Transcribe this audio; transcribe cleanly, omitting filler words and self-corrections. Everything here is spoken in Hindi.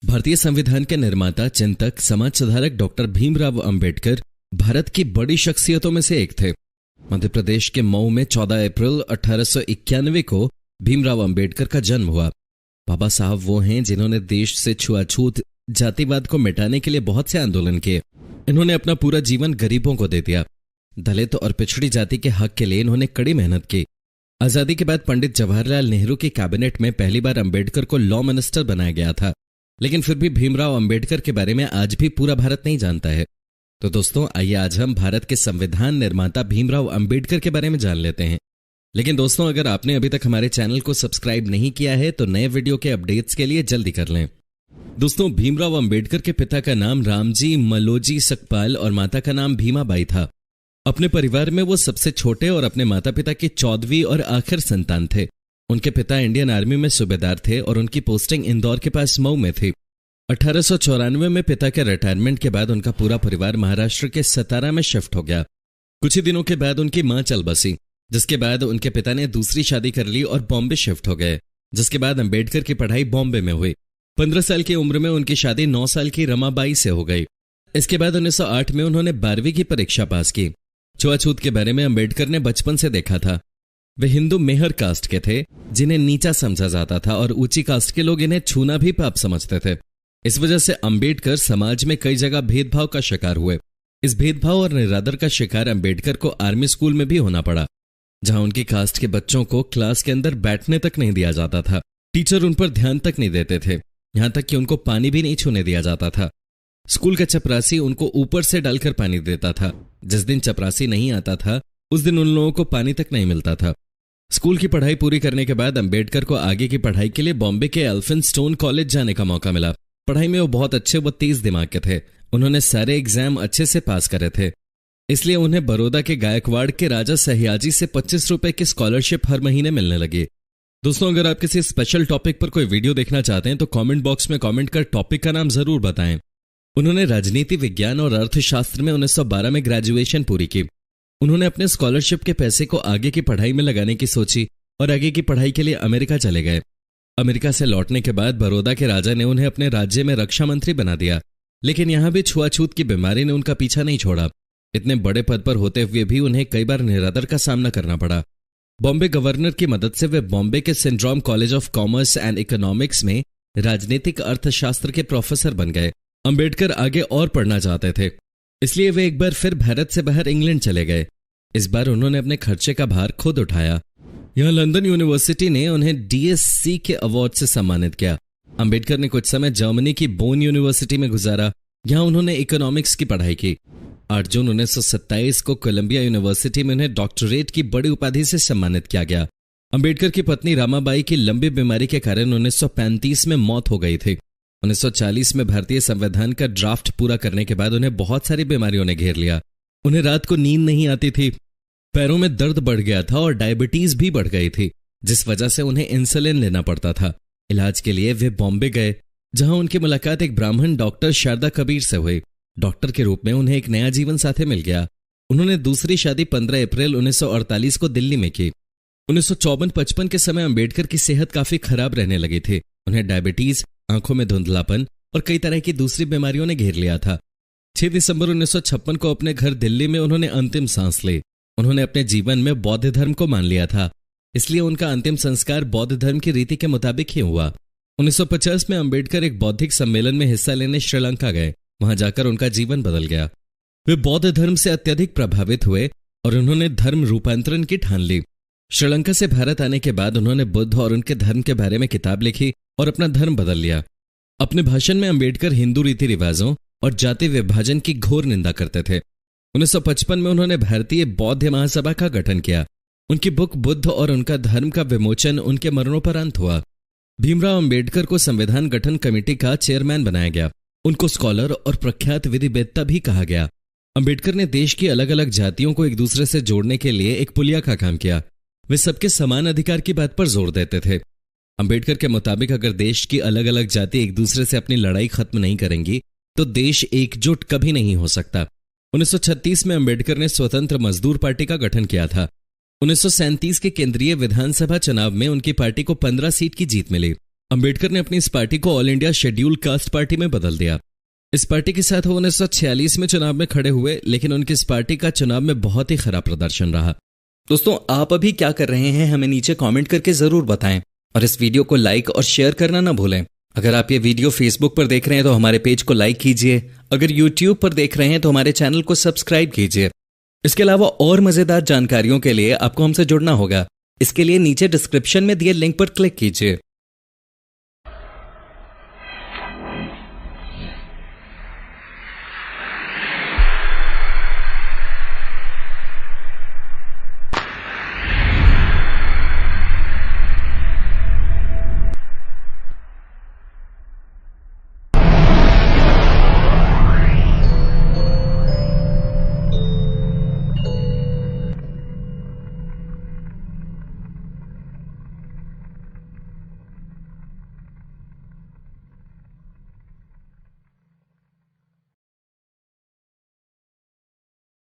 भारतीय संविधान के निर्माता, चिंतक, समाज सुधारक डॉक्टर भीमराव अंबेडकर भारत की बड़ी शख्सियतों में से एक थे। मध्य प्रदेश के मऊ में 14 अप्रैल 1891 को भीमराव अंबेडकर का जन्म हुआ। बाबा साहब वो हैं जिन्होंने देश से छुआछूत, जातिवाद को मिटाने के लिए बहुत से आंदोलन किए। इन्होंने अपना पूरा जीवन गरीबों को दे दिया। दलित और पिछड़ी जाति के हक के लिए इन्होंने कड़ी मेहनत की। आजादी के बाद पंडित जवाहरलाल नेहरू की कैबिनेट में पहली बार अंबेडकर को लॉ मिनिस्टर बनाया गया था, लेकिन फिर भी भीमराव अंबेडकर के बारे में आज भी पूरा भारत नहीं जानता है। तो दोस्तों, आइए आज हम भारत के संविधान निर्माता भीमराव अंबेडकर के बारे में जान लेते हैं। लेकिन दोस्तों, अगर आपने अभी तक हमारे चैनल को सब्सक्राइब नहीं किया है तो नए वीडियो के अपडेट्स के लिए जल्दी कर लें। दोस्तों, भीमराव अंबेडकर के पिता का नाम रामजी मलोजी सकपाल और माता का नाम भीमाबाई था। अपने परिवार में वो सबसे छोटे और अपने माता पिता की 14वीं और आखिर संतान थे। उनके पिता इंडियन आर्मी में सूबेदार थे और उनकी पोस्टिंग इंदौर के पास मऊ में थी। 1894 में पिता के रिटायरमेंट के बाद उनका पूरा परिवार महाराष्ट्र के सतारा में शिफ्ट हो गया। कुछ ही दिनों के बाद उनकी मां चल बसी, जिसके बाद उनके पिता ने दूसरी शादी कर ली और बॉम्बे शिफ्ट हो गए, जिसके बाद अंबेडकर की पढ़ाई बॉम्बे में हुई। 15 साल की उम्र में उनकी शादी 9 साल की रमाबाई से हो गई। इसके बाद 1908 में उन्होंने 12वीं की परीक्षा पास की। छुआछूत के बारे में अंबेडकर ने बचपन से देखा था। वे हिंदू मेहर कास्ट के थे, जिन्हें नीचा समझा जाता था और ऊंची कास्ट के लोग इन्हें छूना भी पाप समझते थे। इस वजह से अंबेडकर समाज में कई जगह भेदभाव का शिकार हुए। इस भेदभाव और निरादर का शिकार अंबेडकर को आर्मी स्कूल में भी होना पड़ा, जहां उनकी कास्ट के बच्चों को क्लास के अंदर बैठने तक नहीं दिया जाता था। टीचर उन पर ध्यान तक नहीं देते थे, यहां तक कि उनको पानी भी नहीं छूने दिया जाता था। स्कूल का चपरासी उनको ऊपर से डालकर पानी देता था। जिस दिन चपरासी नहीं आता था उस दिन उन लोगों को पानी तक नहीं मिलता था। स्कूल की पढ़ाई पूरी करने के बाद अंबेडकर को आगे की पढ़ाई के लिए बॉम्बे के एल्फिनस्टोन कॉलेज जाने का मौका मिला। पढ़ाई में वो बहुत अच्छे व तेज दिमाग के थे। उन्होंने सारे एग्जाम अच्छे से पास करे थे, इसलिए उन्हें बड़ौदा के गायकवाड़ के राजा सयाजी से 25 रुपए की स्कॉलरशिप हर महीने मिलने लगी। दोस्तों, अगर आप किसी स्पेशल टॉपिक पर कोई वीडियो देखना चाहते हैं तो कमेंट बॉक्स में कमेंट कर टॉपिक का नाम जरूर बताएं। उन्होंने राजनीति विज्ञान और अर्थशास्त्र में 1912 में ग्रेजुएशन पूरी की। उन्होंने अपने स्कॉलरशिप के पैसे को आगे की पढ़ाई में लगाने की सोची और आगे की पढ़ाई के लिए अमेरिका चले गए। अमेरिका से लौटने के बाद बड़ौदा के राजा ने उन्हें अपने राज्य में रक्षा मंत्री बना दिया, लेकिन यहां भी छुआछूत की बीमारी ने उनका पीछा नहीं छोड़ा। इतने बड़े पद पर होते हुए भी उन्हें कई बार निरादर का सामना करना पड़ा। बॉम्बे गवर्नर की मदद से वे बॉम्बे के syndrome college of commerce and economics में राजनीतिक अर्थशास्त्र के प्रोफेसर बन गए। अंबेडकर आगे और पढ़ना चाहते थे, इसलिए वे एक बार फिर भारत से बाहर इंग्लैंड चले गए। इस बार उन्होंने अपने खर्चे का भार खुद उठाया। यहां लंदन यूनिवर्सिटी ने उन्हें डीएससी के अवार्ड से सम्मानित किया। अंबेडकर ने कुछ समय जर्मनी की बोन यूनिवर्सिटी में गुजारा। यहां उन्होंने इकोनॉमिक्स की पढ़ाई की। 8 जून 1927 को कोलंबिया यूनिवर्सिटी में उन्हें डॉक्टरेट की बड़ी उपाधि से सम्मानित किया गया। अंबेडकर की पत्नी रामाबाई की लंबी बीमारी के कारण 1935 में मौत हो गई थी। 1940 में भारतीय संविधान का ड्राफ्ट पूरा करने के बाद उन्हें बहुत सारी बीमारियों ने घेर लिया। उन्हें रात को नींद नहीं आती थी, पैरों में दर्द बढ़ गया था और डायबिटीज भी बढ़ गई थी, जिस वजह से उन्हें इंसुलिन लेना पड़ता था। इलाज के लिए वे बॉम्बे गए, जहां उनकी मुलाकात एक ब्राह्मण डॉक्टर शारदा कबीर से हुई। डॉक्टर के रूप में उन्हें एक नया जीवन साथी मिल गया। उन्होंने दूसरी शादी 15 अप्रैल 1948 को दिल्ली में की। 1954-55 के समय अंबेडकर की सेहत काफी खराब रहने लगी थी। उन्हें डायबिटीज, आंखों में धुंधलापन और कई तरह की दूसरी बीमारियों ने घेर लिया था। 6 दिसंबर 1956 को अपने घर दिल्ली में उन्होंने अंतिम सांस ली। उन्होंने अपने जीवन में बौद्ध धर्म को मान लिया था, इसलिए उनका अंतिम संस्कार बौद्ध धर्म की रीति के मुताबिक ही हुआ। 1950 में अंबेडकर एक बौद्धिक सम्मेलन में हिस्सा लेने श्रीलंका गए। वहां जाकर उनका जीवन बदल गया। वे बौद्ध धर्म से अत्यधिक प्रभावित हुए और उन्होंने धर्म रूपांतरण की ठान ली। श्रीलंका से भारत आने के बाद उन्होंने बुद्ध और उनके धर्म के बारे में किताब लिखी और अपना धर्म बदल लिया। अपने भाषण में अंबेडकर हिंदू रीति रिवाजों और जाति विभाजन की घोर निंदा करते थे। 1955 में उन्होंने भारतीय बौद्ध महासभा का गठन किया। उनकी बुक बुद्ध और उनका धर्म का विमोचन उनके मरणोपरांत हुआ। भीमराव अंबेडकर को संविधान गठन कमेटी का चेयरमैन बनाया गया। उनको स्कॉलर और प्रख्यात विधिवेत्ता भी कहा गया। अंबेडकर ने देश की अलग अलग जातियों को एक दूसरे से जोड़ने के लिए एक पुलिया का काम किया। वे सबके समान अधिकार की बात पर जोर देते थे। अंबेडकर के मुताबिक अगर देश की अलग अलग जाति एक दूसरे से अपनी लड़ाई खत्म नहीं करेंगी तो देश एकजुट कभी नहीं हो सकता। 1936 में अंबेडकर ने स्वतंत्र मजदूर पार्टी का गठन किया था। 1937 के केंद्रीय विधानसभा चुनाव में उनकी पार्टी को 15 सीट की जीत मिली। अंबेडकर ने अपनी इस पार्टी को all India schedule caste party में बदल दिया। इस पार्टी के साथ वो 1946 में चुनाव में खड़े हुए, लेकिन उनकी इस पार्टी का चुनाव में बहुत ही खराब प्रदर्शन रहा। दोस्तों, आप अभी क्या कर रहे हैं हमें नीचे कमेंट करके जरूर बताएं और इस वीडियो को लाइक और शेयर करना ना भूलें। अगर आप ये वीडियो फेसबुक पर देख रहे हैं तो हमारे पेज को लाइक कीजिए, अगर यूट्यूब पर देख रहे हैं तो हमारे चैनल को सब्सक्राइब कीजिए। इसके अलावा और मजेदार जानकारियों के लिए आपको हमसे जुड़ना होगा। इसके लिए नीचे डिस्क्रिप्शन में दिए लिंक पर क्लिक कीजिए।